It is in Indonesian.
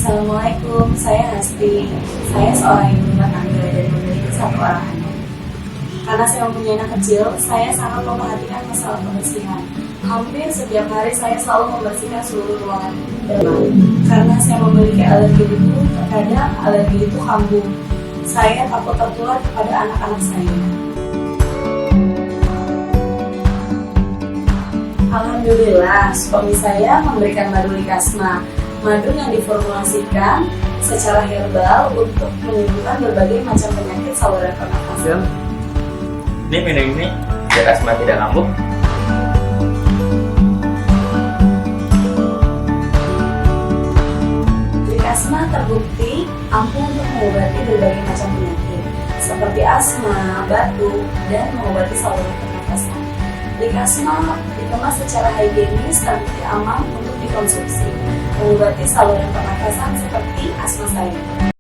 Assalamualaikum, saya Hasti. Saya seorang ibu rumah tangga dan memiliki satu orang anak. Karena saya mempunyai anak kecil, saya sangat memperhatikan masalah kebersihan. Hampir setiap hari saya selalu membersihkan seluruh ruangan dalam. Karena saya memiliki alergi debu, terkadang alergi itu kambuh. Saya takut tertular kepada anak-anak saya. Alhamdulillah, suami saya memberikan madu Likasma. Madu yang diformulasikan secara herbal untuk menyembuhkan berbagai macam penyakit saluran pernafasan. Ini minum ini biar asma tidak kambuh. Likasma terbukti ampuh untuk mengobati berbagai macam penyakit seperti asma, batuk, dan mengobati saluran pernafasan. Likasma dikemas secara higienis dan aman untuk dikonsumsi, mengobati saluran pernafasan seperti asma saya.